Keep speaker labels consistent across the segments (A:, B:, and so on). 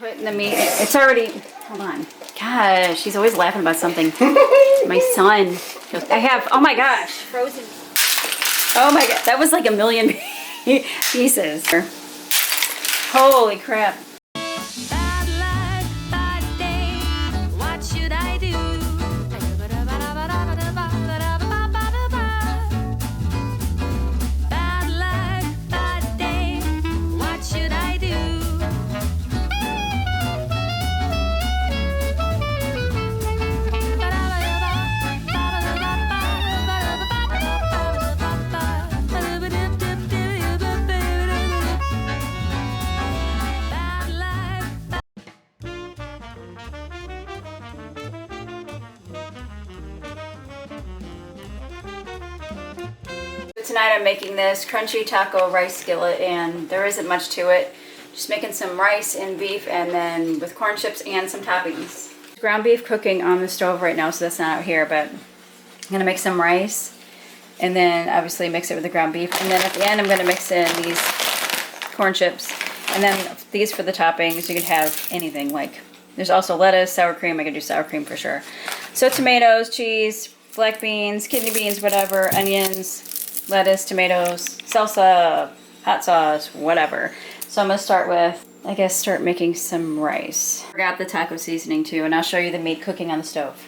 A: Putting the meat, it's already, hold on. Gosh, she's always laughing about something. My son. I have, oh my gosh, frozen. Oh my god, that was like a million pieces. Holy crap.
B: Bad luck, bad day, what should I do? Bad luck, bad day, what should I do?
A: Tonight I'm making this crunchy taco rice skillet, and there isn't much to it. Just making some rice and beef, and then with corn chips and some toppings. Ground beef cooking on the stove right now, so that's not out here, but I'm gonna make some rice and then obviously mix it with the ground beef, and then at the end I'm gonna mix in these corn chips, and then these for the toppings. You could have anything, like there's also lettuce, sour cream. I could do sour cream for sure. So tomatoes, cheese, black beans, kidney beans, whatever, onions, lettuce, tomatoes, salsa, hot sauce, whatever. So I'm gonna start with, I guess, start making some rice. Forgot the taco seasoning too, and I'll show you the meat cooking on the stove.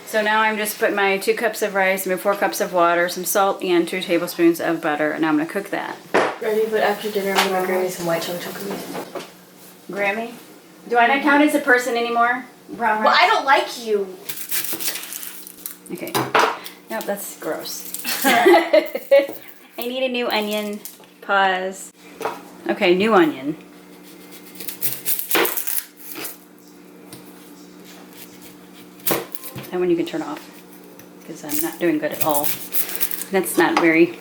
A: So now I'm just putting my 2 cups of rice, and 4 cups of water, some salt, and 2 tablespoons of butter, and I'm gonna cook that.
C: Ready, but after dinner I'm gonna grab me some white chocolate cookies.
A: Grammy? Do I not count as a person anymore? Brown rice?
C: Well, I don't like you.
A: Okay. Nope, that's gross. I need a new onion. Pause. Okay, new onion. That one you can turn off, because I'm not doing good at all. That's not very...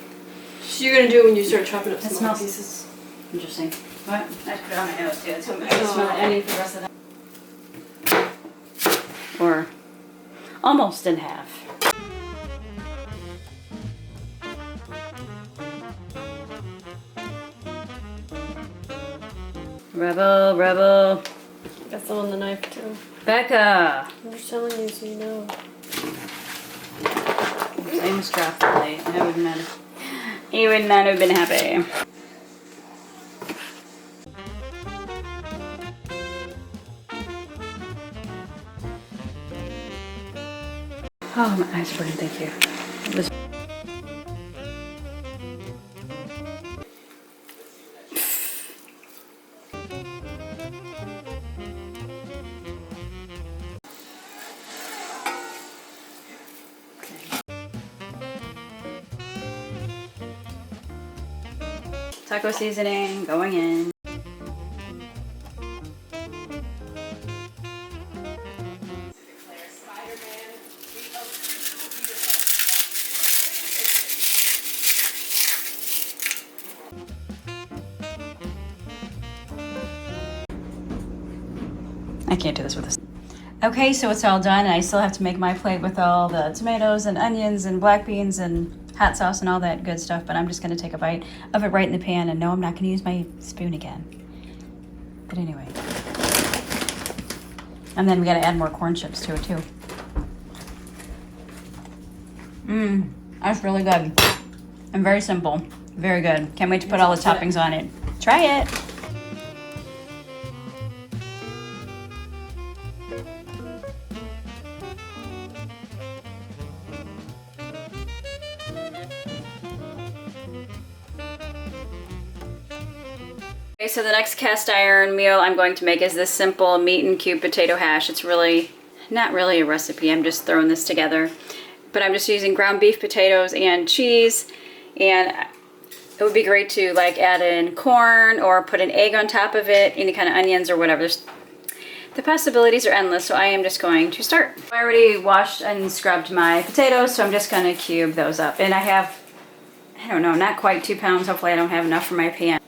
C: So you're gonna do it when you start chopping up
A: That
C: small
A: smells
C: pieces.
A: interesting. What? I put it on my nose too. It's going to smell onion for the rest of the... Or almost in half. Rebel, rebel.
C: Got some on the knife too.
A: Becca!
C: I'm just telling you so you know.
A: I almost dropped the plate. I would not have... You would not have been happy. Oh, my eyes are burning, thank you. It was... Taco seasoning going in. I can't do this with this. Okay, so it's all done, and I still have to make my plate with all the tomatoes and onions and black beans and hot sauce and all that good stuff, but I'm just gonna take a bite of it right in the pan, and no, I'm not gonna use my spoon again. But anyway. And then we gotta add more corn chips to it too. That's really good. And very simple. Very good. Can't wait to put all the toppings on it. Try it. Okay, so the next cast iron meal I'm going to make is this simple meat and cube potato hash. It's really not really a recipe. I'm just throwing this together. But I'm just using ground beef, potatoes, and cheese. And it would be great to like add in corn or put an egg on top of it, any kind of onions or whatever. The possibilities are endless, so I am just going to start. I already washed and scrubbed my potatoes, so I'm just going to cube those up. And I have I don't know, not quite 2 pounds. Hopefully I don't have enough for my pan.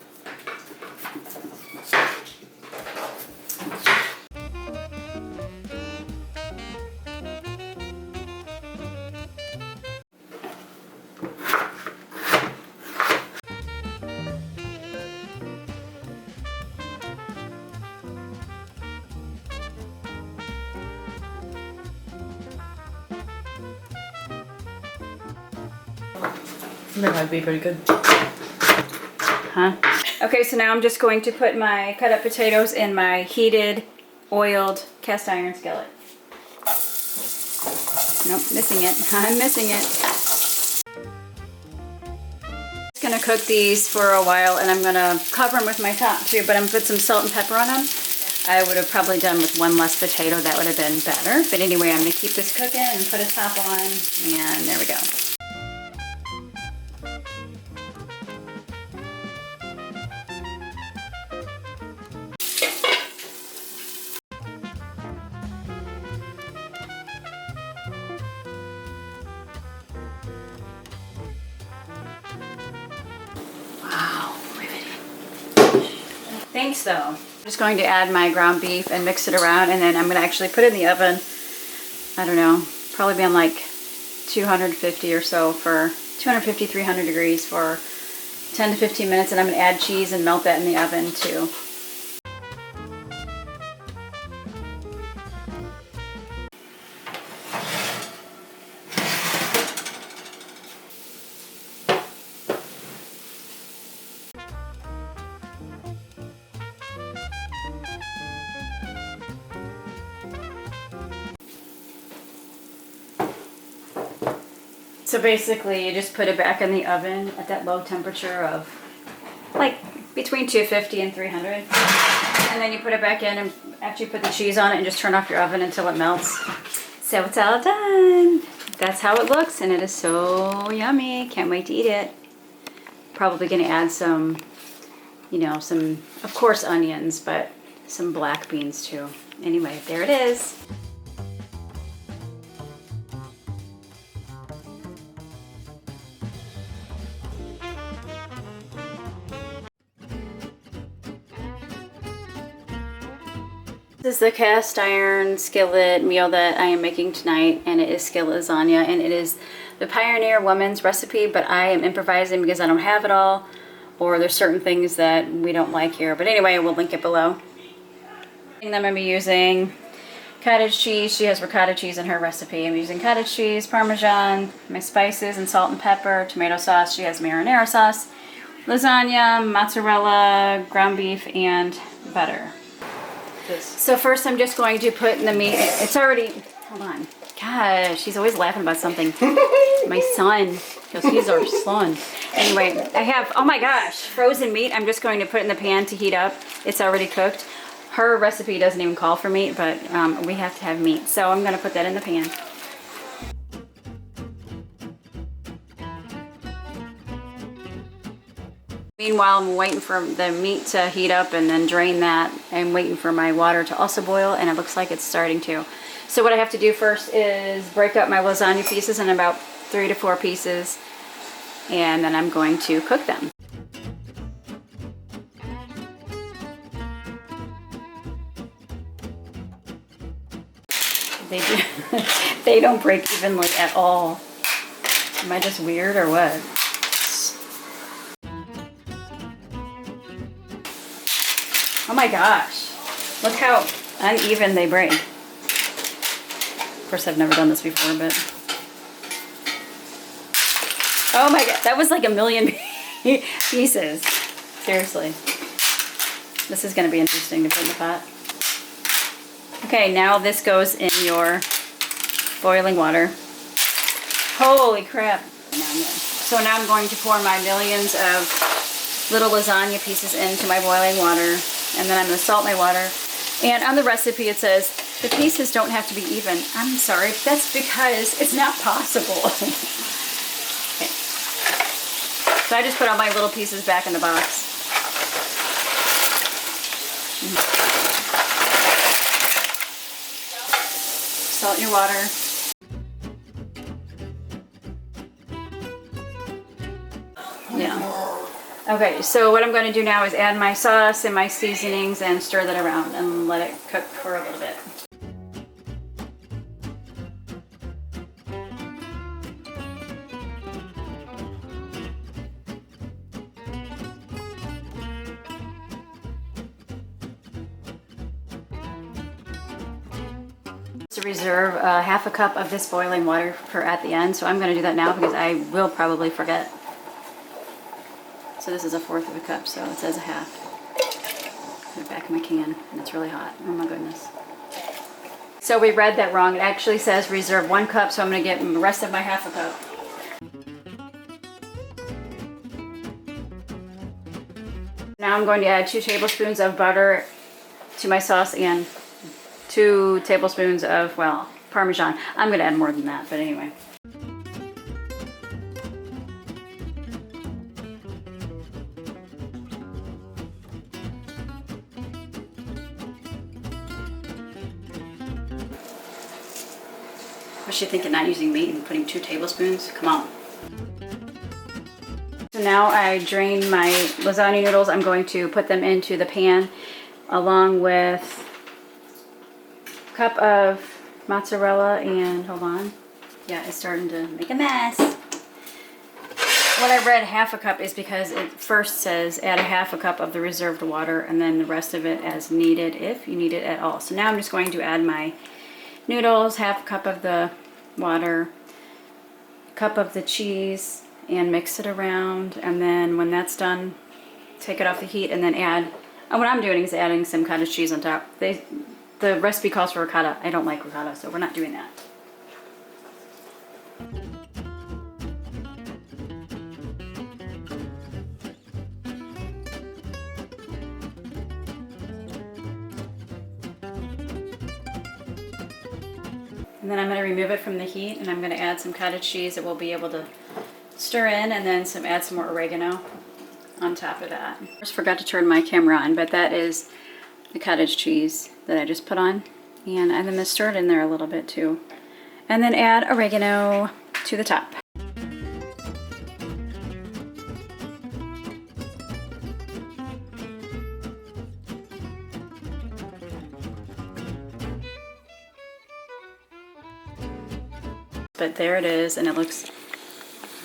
C: That might be pretty good.
A: Huh? Okay, so now I'm just going to put my cut up potatoes in my heated, oiled cast iron skillet. Nope, missing it. I'm missing it. Just gonna cook these for a while, and I'm gonna cover them with my top too, but I'm gonna put some salt and pepper on them. I would have probably done with one less potato. That would have been better. But anyway, I'm gonna keep this cooking and put a top on, and there we go. Thanks though. I'm just going to add my ground beef and mix it around, and then I'm going to actually put it in the oven. I don't know, probably be on like 250 or so for 250, 300 degrees for 10 to 15 minutes, and I'm going to add cheese and melt that in the oven too. So basically you just put it back in the oven at that low temperature of like between 250 and 300. And then you put it back in, and after you put the cheese on it, and just turn off your oven until it melts. So it's all done. That's how it looks, and it is so yummy. Can't wait to eat it. Probably gonna add some, you know, some, of course, onions, but some black beans too. Anyway, there it is. This is the cast iron skillet meal that I am making tonight, and it is skillet lasagna, and it is the Pioneer Woman's recipe, but I am improvising because I don't have it all, or there's certain things that we don't like here. But anyway, we'll link it below. I'm going to be using cottage cheese. She has ricotta cheese in her recipe. I'm using cottage cheese, Parmesan, my spices and salt and pepper, tomato sauce. She has marinara sauce, lasagna, mozzarella, ground beef, and butter. So first I'm just going to put in the meat. It's already, hold on. Gosh, she's always laughing about something. My son, because he's our son. Anyway, I have, oh my gosh, frozen meat. I'm just going to put in the pan to heat up. It's already cooked. Her recipe doesn't even call for meat, but we have to have meat. So I'm going to put that in the pan. Meanwhile, I'm waiting for the meat to heat up and then drain that. I'm waiting for my water to also boil, and it looks like it's starting to. So what I have to do first is break up my lasagna pieces in about 3 to 4 pieces, and then I'm going to cook them. They don't break evenly at all. Am I just weird or what? Oh my gosh, look how uneven they break. Of course, I've never done this before, but... Oh my god, that was like a million pieces. Seriously. This is going to be interesting to put in the pot. Okay, now this goes in your boiling water. Holy crap. So now I'm going to pour my millions of little lasagna pieces into my boiling water. And then I'm going to salt my water. And on the recipe it says, the pieces don't have to be even. I'm sorry, that's because it's not possible. Okay. So I just put all my little pieces back in the box. Salt your water. Yeah. Okay, so what I'm going to do now is add my sauce and my seasonings and stir that around and let it cook for a little bit. To reserve half a cup of this boiling water for at the end, so I'm going to do that now because I will probably forget. So this is 1/4 of a cup, so it says a half. Put it back in my can, and it's really hot. Oh my goodness. So we read that wrong. It actually says reserve 1 cup, so I'm going to get the rest of my half a cup. Now I'm going to add 2 tablespoons of butter to my sauce and 2 tablespoons of, well, Parmesan. I'm going to add more than that, but anyway. Was you thinking not using meat and putting 2 tablespoons? Come on. So now I drained my lasagna noodles. I'm going to put them into the pan along with a cup of mozzarella and, hold on. Yeah, it's starting to make a mess. What I read half a cup is because it first says add a half a cup of the reserved water and then the rest of it as needed if you need it at all. So now I'm just going to add my noodles, half a cup of the water, a cup of the cheese, and mix it around. And then when that's done, take it off the heat and then add, and what I'm doing is adding some cottage cheese on top. The recipe calls for ricotta. I don't like ricotta, so we're not doing that. And then I'm going to remove it from the heat and I'm going to add some cottage cheese that we'll be able to stir in, and then add some more oregano on top of that. I just forgot to turn my camera on, but that is the cottage cheese that I just put on. And I'm going to stir it in there a little bit too. And then add oregano to the top. But there it is, and it looks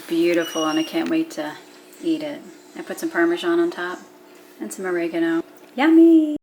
A: beautiful, and I can't wait to eat it. I put some Parmesan on top and some oregano. Yummy!